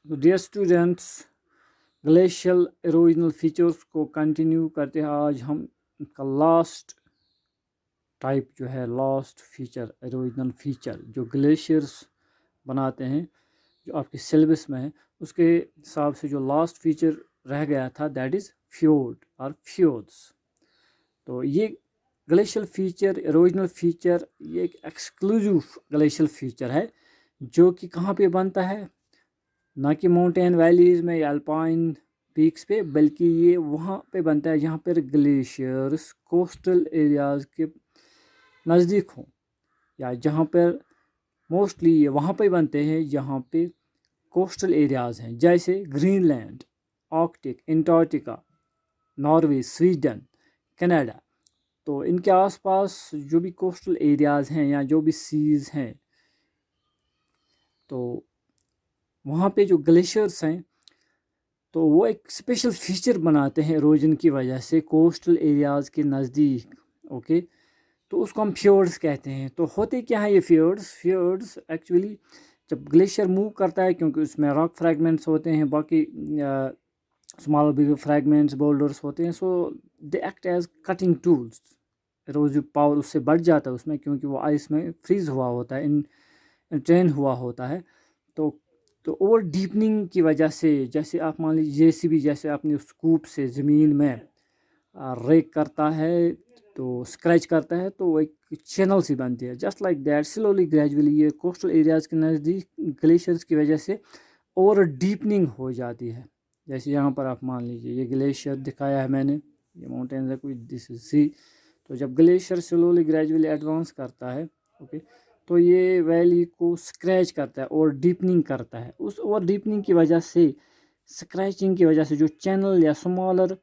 Dear students, glacial erosional features को continue करते हैं। आज हम इसका लास्ट टाइप जो है, लास्ट फीचर इरोजनल फीचर जो ग्लेशियर्स बनाते हैं, जो आपके सिलेबस में है, उसके हिसाब से जो लास्ट फीचर रह गया था दैट इज़ फ्योर्ड और फ्योर्ड्स। तो ये ग्लेशियल फीचर, इरोजनल फीचर, ये एक एक्सक्लूसिव ग्लेशियल फीचर है जो कि कहाँ पे बनता है, ना कि माउंटेन वैलीज़ में या अल्पाइन पीक्स पे, बल्कि ये वहाँ पे बनता है जहाँ पर ग्लेशियर्स कोस्टल एरियाज़ के नज़दीक हों, या जहाँ पर मोस्टली ये वहाँ पे बनते हैं जहाँ पे कोस्टल एरियाज़ हैं, जैसे Greenland, Arctic, Antarctica, Norway, Sweden, Canada. तो इनके आसपास जो भी कोस्टल एरियाज़ हैं या जो भी सीज़ हैं, तो वहाँ पे जो ग्लेशियर्स हैं तो वो एक स्पेशल फीचर बनाते हैं इरोजन की वजह से कोस्टल एरियाज़ के नज़दीक। ओके, तो उसको हम फ्योर्ड्स कहते हैं। तो होते क्या है ये फ्योर्ड्स एक्चुअली जब ग्लेशियर मूव करता है, क्योंकि उसमें रॉक फ्रैगमेंट्स होते हैं, बाकी स्मॉल बिग फ्रैगमेंट्स, बोल्डर्स होते हैं, so they act as cutting tools. Erosive power उससे बढ़ जाता है उसमें, क्योंकि वो आइस में फ्रीज हुआ होता है, इन ट्रेन हुआ होता है। तो ओवर डीपनिंग की वजह से, जैसे आप मान लीजिए जेसीबी जैसे अपने स्कूप से ज़मीन में रेक करता है, तो स्क्रैच करता है, तो वो एक चैनल सी बनती है। Just like that slowly gradually ये कोस्टल एरियाज़ के नज़दीक ग्लेशियर्स की वजह से ओवर डीपनिंग हो जाती है। जैसे यहाँ पर आप मान लीजिए ये ग्लेशियर दिखाया है मैंने, ये माउंटेन्स है कोई, दिस इज सी। तो जब ग्लेशियर स्लोली ग्रेजुअली एडवांस करता है, ओके, तो ये वैली को स्क्रैच करता है और डीपनिंग करता है। उस ओवर डीपनिंग की वजह से, स्क्रैचिंग की वजह से जो चैनल या स्मॉलर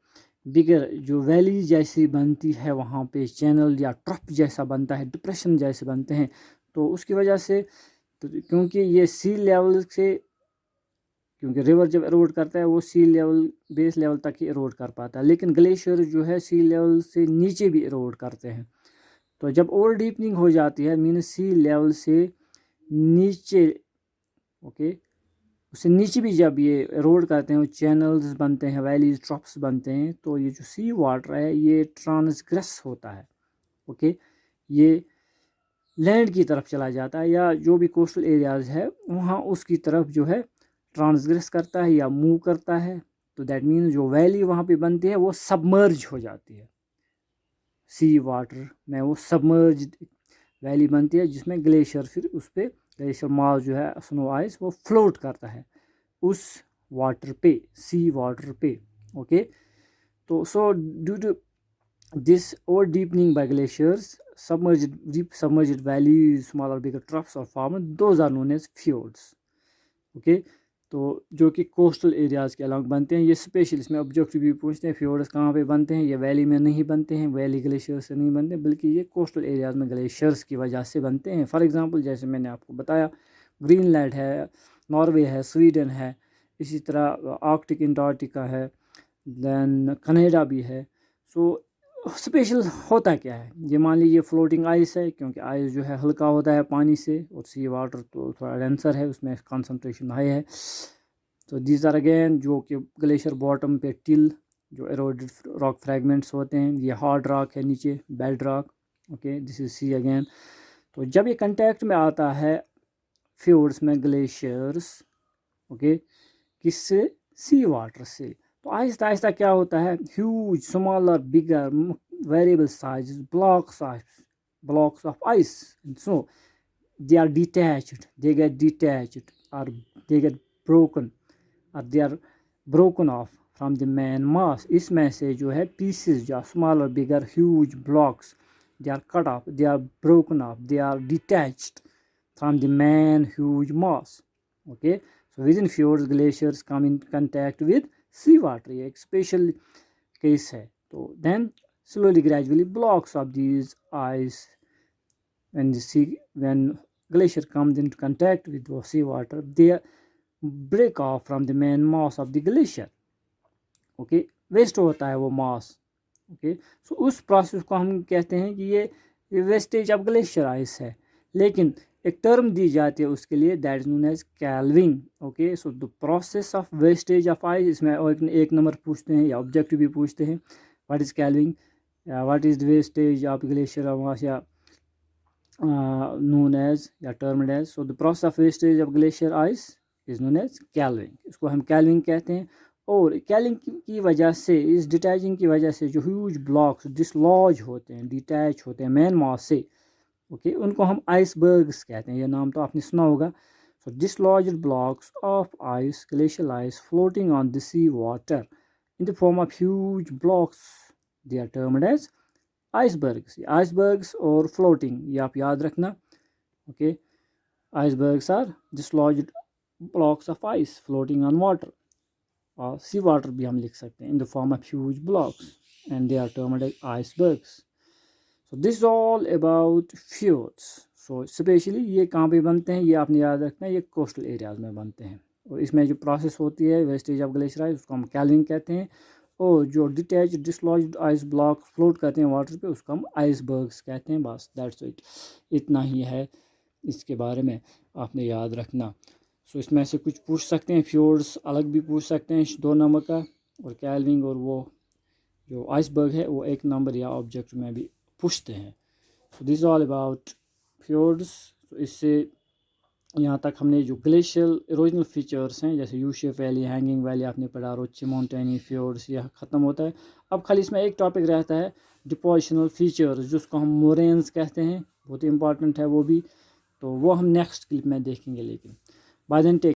बिगर जो वैली जैसी बनती है, वहाँ पे चैनल या ट्रफ जैसा बनता है, डिप्रेशन जैसे बनते हैं। तो उसकी वजह से, तो क्योंकि ये सी लेवल से, क्योंकि रिवर जब एरोड करता है वो सी लेवल, बेस लेवल तक ही एरोड कर पाता है, लेकिन ग्लेशियर जो है सी लेवल से नीचे भी एरोड करते हैं। तो जब ओवर डीपनिंग हो जाती है, मीन सी लेवल से नीचे, ओके, उससे नीचे भी जब ये एरोड करते हैं, चैनल्स बनते हैं, वैलीज, ट्रफ्स बनते हैं, तो ये जो सी वाटर है ये ट्रांसग्रेस होता है। ओके, ये लैंड की तरफ चला जाता है, या जो भी कोस्टल एरियाज है वहाँ उसकी तरफ जो है ट्रांसग्रेस करता है या मूव करता है। तो दैट मीन्स जो वैली वहाँ पे बनती है वो सबमर्ज हो जाती है, सी वाटर में वो सबमर्ज वैली बनती है, जिसमें ग्लेशियर फिर उस पर ग्लेशियर मास जो है, स्नो आइस, वो फ्लोट करता है उस वाटर पे, सी वाटर पे। ओके, तो so due to this over deepening by glaciers, submerged deep submerged valleys, smaller bigger troughs are formed, those are known as fjords. Okay, तो जो कि कोस्टल एरियाज़ के अलॉन्ग बनते हैं। ये स्पेशल इसमें ऑब्जेक्टिव भी पूछते हैं, फ्योर्ड्स कहाँ पे बनते हैं। ये वैली में नहीं बनते हैं, वैली ग्लेशियर से नहीं बनते, बल्कि ये कोस्टल एरियाज़ में ग्लेशियर्स की वजह से बनते हैं। फॉर एग्जांपल जैसे मैंने आपको बताया, ग्रीनलैंड है, नॉर्वे है, स्वीडन है, इसी तरह आर्कटिक, अंटार्कटिका है, देन कनाडा भी है। सो स्पेशल होता क्या है, ये मान लीजिए फ्लोटिंग आइस है, क्योंकि आइस जो है हल्का होता है पानी से, और सी वाटर तो थोड़ा डेंसर है, उसमें कंसंट्रेशन हाई है। तो दीज आर अगेन जो कि ग्लेशियर बॉटम पे टिल जो एरोडेड रॉक फ्रैगमेंट्स होते हैं, ये हार्ड रॉक है नीचे, bed rock. Okay, this is sea again. तो जब ये कंटैक्ट में आता है फ्योर्ड्स में ग्लेशियर्स, ओके, किससे, सी वाटर से, तो आहिस्ता आहिस्ता क्या होता है, huge, smaller, bigger, variable size, blocks of ice and snow, they are detached, they get detached, or they get broken, or they are broken off from the main mass. इसमें से जो है pieces, जो smaller, bigger, huge blocks, they are cut off, they are broken off, they are detached from the main huge mass. Okay, so within fjords, glaciers come in contact with sea water, ये एक special case है। तो then slowly gradually blocks of these ice, when glacier comes into contact with the sea water, they break off from the main mass of the glacier. Okay, waste होता है वो मास। Okay, सो उस process को हम कहते हैं कि ये वेस्टेज ऑफ ग्लेशियर आइस है। लेकिन ایک ٹرم دی جاتی ہے اس کے لیے, that is known as calving. Okay, so the process of wastage of ice, اس میں ایک نمبر پوچھتے ہیں یا آبجیکٹو بھی پوچھتے ہیں, what is calving, what is the wastage of glacier یا known as یا termed as. So the process of wastage of glacier ice is known as calving. اس کو ہم calving کہتے ہیں. اور calving کی وجہ سے, اس ڈیٹیچنگ کی وجہ سے جو ہیوج بلاکس ڈسلوج ہوتے ہیں, ڈیٹیچ ہوتے ہیں مین ماس سے, اوکے, ان کو ہم آئس برگس کہتے ہیں. یہ نام تو آپ نے سنا ہوگا. So dislodged blocks of ice, glacial ice floating on the sea water in the form of huge blocks, they are termed as icebergs. Icebergs اور فلوٹنگ یہ آپ یاد رکھنا. Okay, icebergs are dislodged blocks of ice floating on water, اور sea water بھی ہم لکھ سکتے ہیں, in the form of huge blocks, and they are termed as icebergs. So this all about fjords. So especially یہ کہاں پہ بنتے ہیں, یہ آپ نے یاد رکھنا ہے, یہ کوسٹل ایریاز میں بنتے ہیں. اور اس میں جو پروسیس ہوتی ہے ویسٹیج آف گلیشیئر آئس, اس کو ہم کیلونگ کہتے ہیں. اور جو ڈیٹیچ ڈسلوجڈ آئس بلاک فلوٹ کرتے ہیں واٹر پہ, اس کو ہم آئس برگس کہتے ہیں. بس دیٹس اٹ, اتنا ہی ہے اس کے بارے میں آپ نے یاد رکھنا. سو اس میں سے کچھ پوچھ سکتے ہیں, فیورڈس الگ بھی پوچھ سکتے ہیں 2 نمبر کا, اور کیلونگ اور وہ جو آئس برگ ہے وہ 1 نمبر یا آبجیکٹ میں بھی پوچھتے ہیں. سو دس آل اباؤٹ فیورڈس. تو اس سے یہاں تک ہم نے جو گلیشیل ایروجنل فیچرس ہیں جیسے you shape valley, hanging valley آپ نے پڑھا, روچی ماؤنٹینی فیورڈس, یہ ختم ہوتا ہے. اب خالی اس میں ایک ٹاپک رہتا ہے ڈپوزیشنل فیچرز, جس کو ہم مورینز کہتے ہیں, بہت امپارٹنٹ ہے وہ بھی. تو وہ ہم نیکسٹ کلپ میں دیکھیں گے. لیکن بائی دین ٹیک